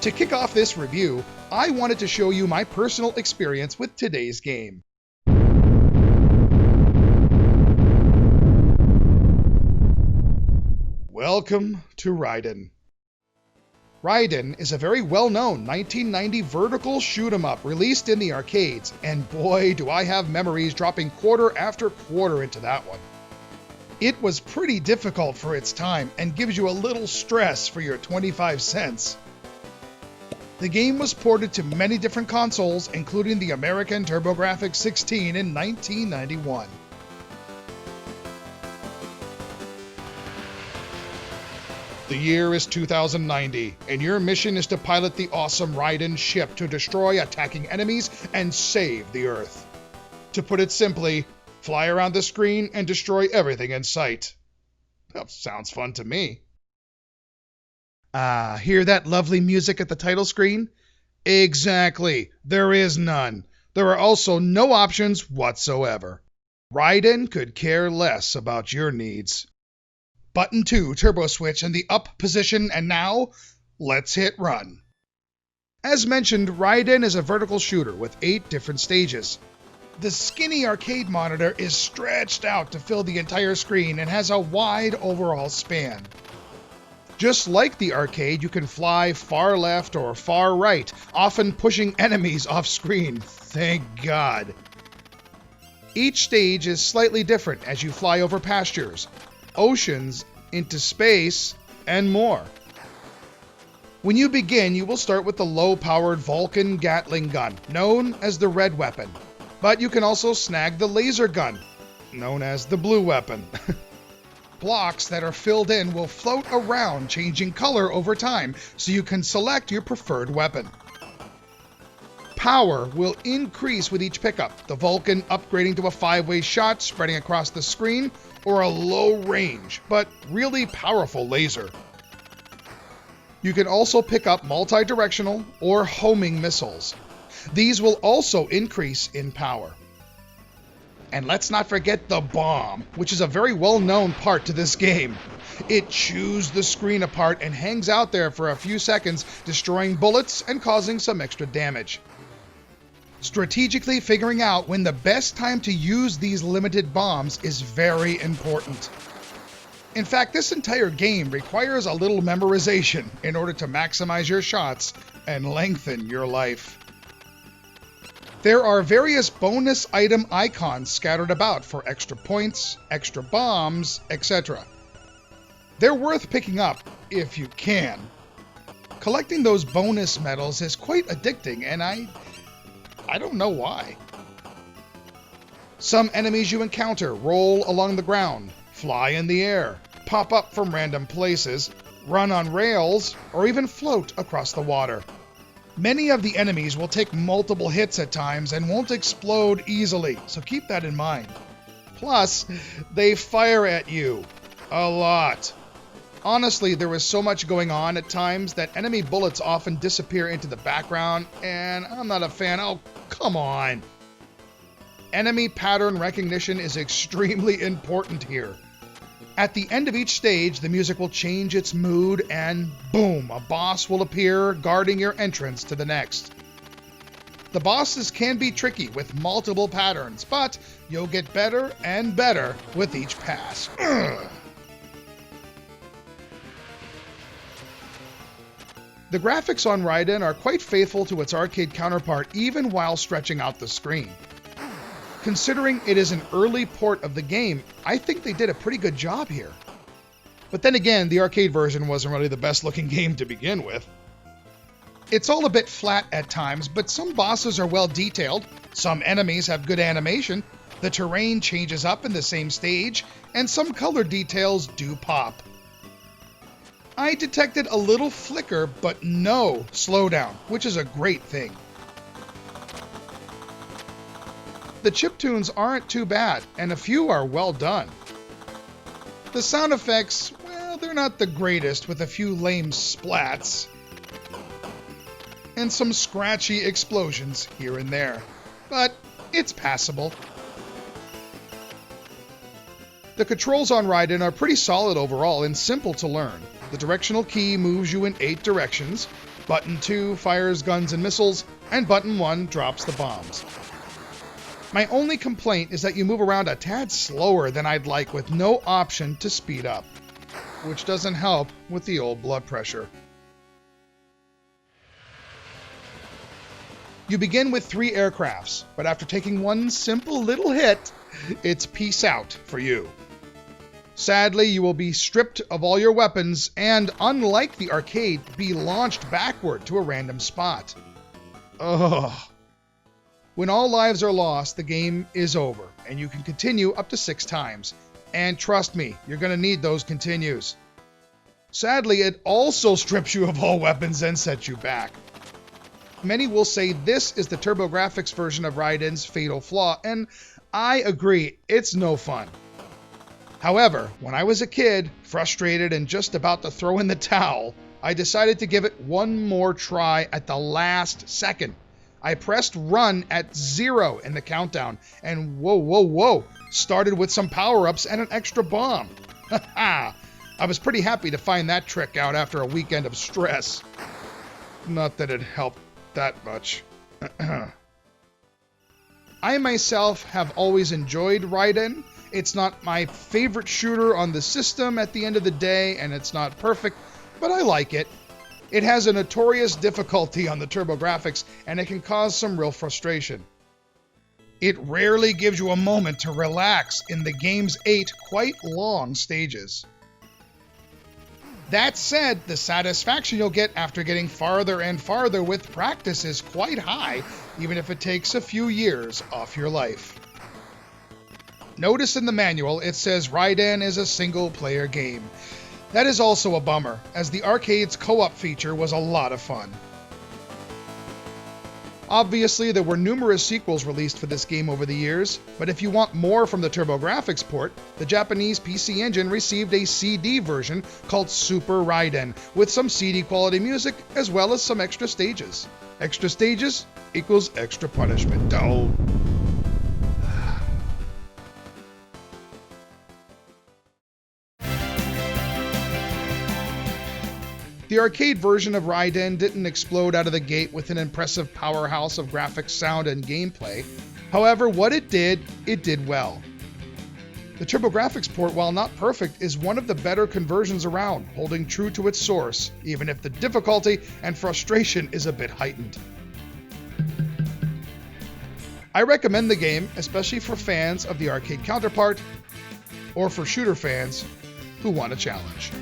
To kick off this review, I wanted to show you my personal experience with today's game. Welcome to Raiden. Raiden is a very well-known 1990 vertical shoot-'em-up released in the arcades, and boy do I have memories dropping quarter after quarter into that one. It was pretty difficult for its time and gives you a little stress for your 25 cents. The game was ported to many different consoles, including the American TurboGrafx-16 in 1991. The year is 2090, and your mission is to pilot the awesome Raiden ship to destroy attacking enemies and save the Earth. To put it simply, fly around the screen and destroy everything in sight. Well, sounds fun to me. Hear that lovely music at the title screen? Exactly, there is none. There are also no options whatsoever. Raiden could care less about your needs. Button 2 turbo switch in the up position, and now, let's hit run. As mentioned, Raiden is a vertical shooter with 8 different stages. The skinny arcade monitor is stretched out to fill the entire screen and has a wide overall span. Just like the arcade, you can fly far left or far right, often pushing enemies off screen. Thank God. Each stage is slightly different as you fly over pastures, oceans, into space, and more. When you begin, you will start with the low-powered Vulcan Gatling gun, known as the red weapon. But you can also snag the laser gun, known as the blue weapon. Blocks that are filled in will float around, changing color over time, so you can select your preferred weapon. Power will increase with each pickup, the Vulcan upgrading to a 5-way shot spreading across the screen, or a low-range, but really powerful laser. You can also pick up multi-directional or homing missiles. These will also increase in power. And let's not forget the bomb, which is a very well-known part to this game. It chews the screen apart and hangs out there for a few seconds, destroying bullets and causing some extra damage. Strategically figuring out when the best time to use these limited bombs is very important. In fact, this entire game requires a little memorization in order to maximize your shots and lengthen your life. There are various bonus item icons scattered about for extra points, extra bombs, etc. They're worth picking up if you can. Collecting those bonus medals is quite addicting, and I don't know why. Some enemies you encounter roll along the ground, fly in the air, pop up from random places, run on rails, or even float across the water. Many of the enemies will take multiple hits at times and won't explode easily, so keep that in mind. Plus, they fire at you. A lot. Honestly, there was so much going on at times that enemy bullets often disappear into the background, and I'm not a fan. Oh, come on. Enemy pattern recognition is extremely important here. At the end of each stage, the music will change its mood and boom, a boss will appear guarding your entrance to the next. The bosses can be tricky with multiple patterns, but you'll get better and better with each pass. The graphics on Raiden are quite faithful to its arcade counterpart even while stretching out the screen. Considering it is an early port of the game, I think they did a pretty good job here. But then again, the arcade version wasn't really the best looking game to begin with. It's all a bit flat at times, but some bosses are well detailed, some enemies have good animation, the terrain changes up in the same stage, and some color details do pop. I detected a little flicker, but no slowdown, which is a great thing. The chiptunes aren't too bad, and a few are well done. The sound effects, well, they're not the greatest, with a few lame splats and some scratchy explosions here and there, but it's passable. The controls on Raiden are pretty solid overall and simple to learn. The directional key moves you in 8 directions. Button 2 fires guns and missiles, and Button 1 drops the bombs. My only complaint is that you move around a tad slower than I'd like with no option to speed up, which doesn't help with the old blood pressure. You begin with 3 aircrafts, but after taking one simple little hit, it's peace out for you. Sadly, you will be stripped of all your weapons and, unlike the arcade, be launched backward to a random spot. Ugh. When all lives are lost, the game is over, and you can continue up to 6 times. And trust me, you're going to need those continues. Sadly, it also strips you of all weapons and sets you back. Many will say this is the TurboGrafx version of Raiden's fatal flaw, and I agree, it's no fun. However, when I was a kid, frustrated and just about to throw in the towel, I decided to give it one more try at the last second. I pressed run at 0 in the countdown, and whoa, started with some power-ups and an extra bomb. I was pretty happy to find that trick out after a weekend of stress. Not that it helped that much. I myself have always enjoyed Raiden. It's not my favorite shooter on the system at the end of the day, and it's not perfect, but I like it. It has a notorious difficulty on the TurboGrafx, and it can cause some real frustration. It rarely gives you a moment to relax in the game's 8 quite long stages. That said, the satisfaction you'll get after getting farther and farther with practice is quite high, even if it takes a few years off your life. Notice in the manual it says Raiden is a single-player game. That is also a bummer, as the arcade's co-op feature was a lot of fun. Obviously, there were numerous sequels released for this game over the years, but if you want more from the TurboGrafx port, the Japanese PC Engine received a CD version called Super Raiden, with some CD-quality music as well as some extra stages. Extra stages equals extra punishment. Oh. The arcade version of Raiden didn't explode out of the gate with an impressive powerhouse of graphics, sound, and gameplay. However, what it did well. The TurboGrafx port, while not perfect, is one of the better conversions around, holding true to its source, even if the difficulty and frustration is a bit heightened. I recommend the game, especially for fans of the arcade counterpart, or for shooter fans who want a challenge.